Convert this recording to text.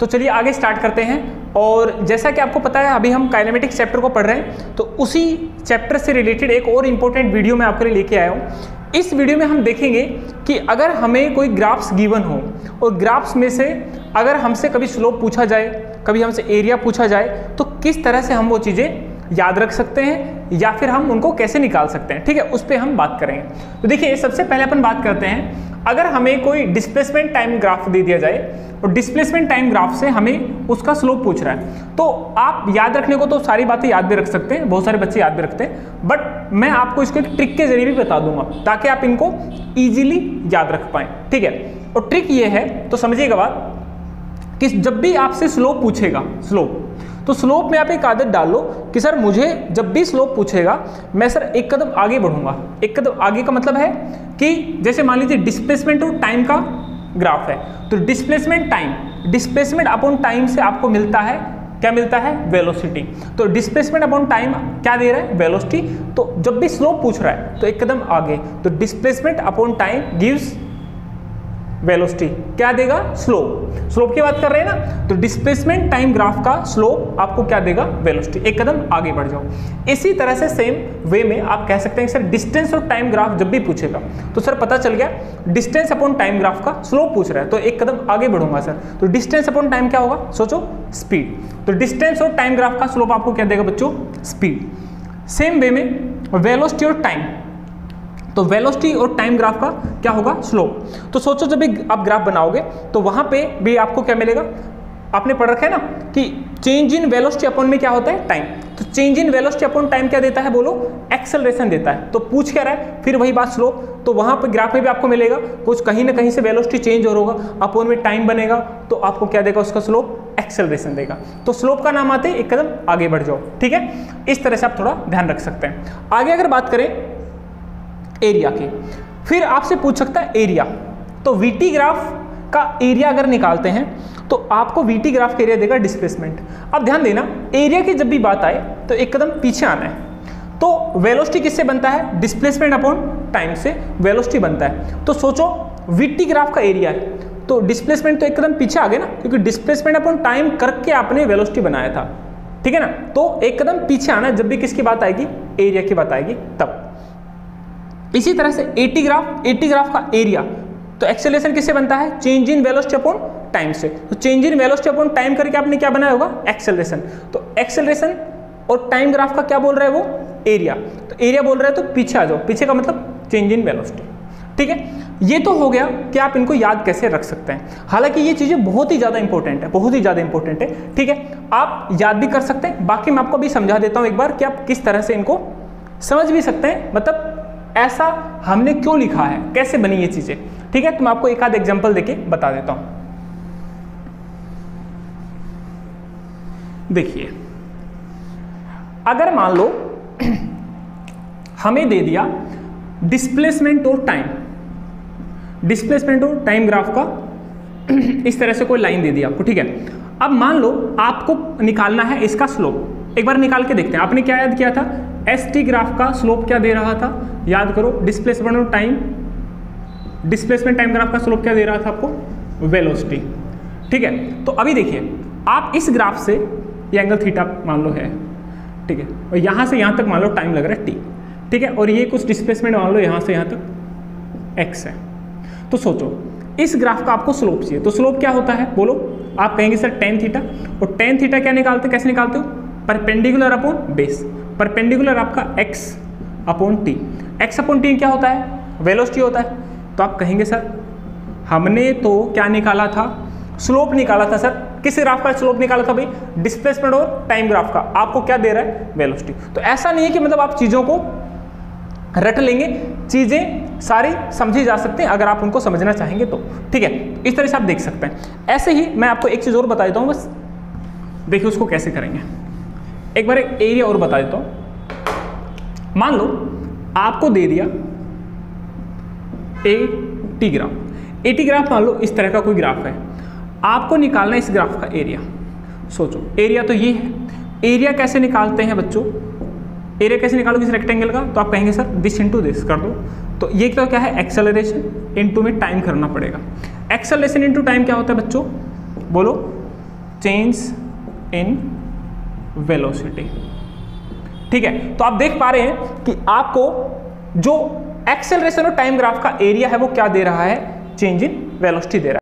तो चलिए आगे स्टार्ट करते हैं। और जैसा कि आपको पता है अभी हम काइनेमेटिक्स चैप्टर को पढ़ रहे हैं, तो उसी चैप्टर से रिलेटेड एक और इम्पोर्टेंट वीडियो मैं आपके लिए लेके आया हूँ। इस वीडियो में हम देखेंगे कि अगर हमें कोई ग्राफ्स गिवन हो और ग्राफ्स में से अगर हमसे कभी स्लोप पूछा जाए, कभी हमसे एरिया पूछा जाए, तो किस तरह से हम वो चीज़ें याद रख सकते हैं या फिर हम उनको कैसे निकाल सकते हैं। ठीक है, उस पर हम बात करेंगे। तो देखिए सबसे पहले अपन बात करते हैं, अगर हमें कोई डिस्प्लेसमेंट टाइम ग्राफ दे दिया जाए और डिस्प्लेसमेंट टाइम ग्राफ से हमें उसका स्लोप पूछ रहा है, तो आप याद रखने को तो सारी बातें याद भी रख सकते हैं, बहुत सारे बच्चे याद भी रखते हैं, बट मैं आपको इसको एक ट्रिक के जरिए भी बता दूंगा ताकि आप इनको ईजिली याद रख पाएं। ठीक है, और ट्रिक ये है, तो समझिएगा बात, कि जब भी आपसे स्लोप पूछेगा, स्लोप, तो स्लोप में आप एक आदत डाल लो कि सर मुझे जब भी स्लोप पूछेगा मैं सर एक कदम आगे बढ़ूंगा। एक कदम आगे का मतलब है कि जैसे मान लीजिए डिस्प्लेसमेंट और टाइम का ग्राफ है, तो displacement time, displacement upon time से आपको मिलता है, क्या मिलता है, वेलोसिटी। तो डिस्प्लेसमेंट अपॉन टाइम क्या दे रहा है, वेलोसिटी। तो जब भी स्लोप पूछ रहा है तो एक कदम आगे, तो displacement upon time gives velocity, क्या देगा, स्लोप। स्लोप की बात कर रहे हैं ना, तो डिस्प्लेसमेंट टाइम ग्राफ का स्लोप आपको क्या देगा, वेलोसिटी। एक कदम आगे बढ़ जाओ। इसी तरह से सेम वे में आप कह सकते हैं सर डिस्टेंस और टाइम ग्राफ जब भी पूछेगा तो सर पता चल गया डिस्टेंस अपॉन टाइम ग्राफ का स्लोप पूछ रहा है तो एक कदम आगे बढ़ूंगा सर, तो डिस्टेंस अपॉन टाइम क्या होगा, सोचो, स्पीड। तो डिस्टेंस और टाइम ग्राफ का स्लोप आपको क्या देगा बच्चों, स्पीड। सेम वे में वेलोसिटी और टाइम, तो वेलोसिटी और टाइम ग्राफ का क्या होगा, स्लोप। तो सोचो जब भी आप ग्राफ बनाओगे तो वहां पे भी आपको क्या मिलेगा, आपने पढ़ रखा है ना कि चेंज इन वेलोसिटी अपॉन में क्या होता है, टाइम। तो change in velocity upon time क्या देता है, बोलो, एक्सेलरेशन देता है। तो पूछ क्या रहा है, फिर वही बात, स्लोप। तो वहां पे ग्राफ में भी आपको मिलेगा कुछ कहीं ना कहीं से वेलोसिटी चेंज हो होगा, अपॉन में टाइम बनेगा, तो आपको क्या देगा, उसका स्लोप एक्सेलरेशन देगा। तो स्लोप का नाम आते एक कदम आगे बढ़ जाओ। ठीक है, इस तरह से आप थोड़ा ध्यान रख सकते हैं। आगे अगर बात करें एरिया की, फिर आपसे पूछ सकता है एरिया। तो वीटी ग्राफ का एरिया अगर निकालते हैं तो आपको वीटी ग्राफ का एरिया देगा डिस्प्लेसमेंट। अब ध्यान देना, एरिया की जब भी बात आए तो एक कदम पीछे आना है। तो वेलोसिटी किससे बनता है, डिस्प्लेसमेंट अपॉन टाइम से वेलोसिटी बनता है। तो सोचो वीटी ग्राफ का एरिया है तो डिस्प्लेसमेंट तो एक कदम पीछे आ गए ना, क्योंकि डिस्प्लेसमेंट अपॉन टाइम करके आपने वेलोसिटी बनाया था। ठीक है ना, तो एक कदम पीछे आना है जब भी किसकी बात आएगी, एरिया की बात आएगी तब। इसी तरह से एटी ग्राफ का एरिया, तो एक्सेलरेशन किससे बनता है, change in velocity upon time से। तो change in velocity upon time करके आपने क्या बनाया होगा, एक्सेलरेशन। तो एक्सेलरेशन और टाइम ग्राफ का क्या बोल रहा है वो, एरिया। तो एरिया बोल रहा है तो पीछे आ जाओ, पीछे का मतलब चेंज इन वेलोसिटी। ठीक है, ये तो हो गया कि आप इनको याद कैसे रख सकते हैं। हालांकि ये चीजें बहुत ही ज्यादा इंपॉर्टेंट है, बहुत ही ज्यादा इंपॉर्टेंट है। ठीक है, आप याद भी कर सकते हैं, बाकी मैं आपको भी समझा देता हूं एक बार कि आप किस तरह से इनको समझ भी सकते हैं, मतलब ऐसा हमने क्यों लिखा है, कैसे बनी ये चीजें। ठीक है, तो मैं आपको एक आध एग्जांपल देके बता देता हूं। देखिए, अगर मान लो हमें दे दिया डिस्प्लेसमेंट और टाइम, डिस्प्लेसमेंट और टाइम ग्राफ का इस तरह से कोई लाइन दे दी आपको। ठीक है, अब मान लो आपको निकालना है इसका स्लोप। एक बार निकाल के देखते हैं। आपने क्या याद किया था, एस टी ग्राफ का स्लोप क्या दे रहा था, याद करो, डिस्प्लेसमेंट और टाइम, डिस्प्लेसमेंट टाइम ग्राफ का स्लोप क्या दे रहा था आपको, वेलोसिटी। ठीक है, तो अभी देखिए आप इस ग्राफ से ये एंगल थीटा मान लो है, ठीक है, और यहाँ से यहाँ तक मान लो टाइम लग रहा है टी। ठीक है, और ये कुछ डिस्प्लेसमेंट मान लो यहाँ से यहाँ तक एक्स है। तो सोचो इस ग्राफ का आपको स्लोप चाहिए, तो स्लोप क्या होता है, बोलो। आप कहेंगे सर टेन थीटा, और टेन थीटा क्या निकालते, कैसे निकालते हो, परपेंडिकुलर अपॉन बेस। परपेंडिकुलर आपका x upon T, x upon T क्या होता है, वेलोसिटी होता है। तो आप कहेंगे सर हमने तो क्या निकाला था, स्लोप निकाला था। सर किस ग्राफ का स्लोप निकाला था भाई, डिस्प्लेसमेंट और टाइम ग्राफ का। आपको क्या दे रहा है, वेलोसिटी। तो ऐसा नहीं है कि मतलब आप चीज़ों को रट लेंगे, चीज़ें सारी समझी जा सकती हैं अगर आप उनको समझना चाहेंगे तो। ठीक है, इस तरह से आप देख सकते हैं। ऐसे ही मैं आपको एक चीज़ और बता देता हूँ, बस देखिए उसको कैसे करेंगे। एक बार एक एरिया और बता देता हूँ। मान लो आपको दे दिया A T graph, A T graph मान लो इस तरह का कोई ग्राफ है, आपको निकालना है इस ग्राफ का एरिया। सोचो एरिया तो ये है, एरिया कैसे निकालते हैं बच्चों, एरिया कैसे निकालोगे इस रेक्टेंगल का, तो आप कहेंगे सर दिस इंटू दिस कर दो। तो ये तो क्या है, एक्सेलरेशन इनटू में टाइम करना पड़ेगा। एक्सेलरेशन इनटू टाइम क्या होता है बच्चों, बोलो, चेंज इन वेलोसिटी। ठीक है, तो आप देख पा रहे हैं कि आपको जो एक्सेलरेशन और टाइम ग्राफ का एरिया है वो क्या दे रहा है, चेंज इन वेलोसिटी दे रहा है।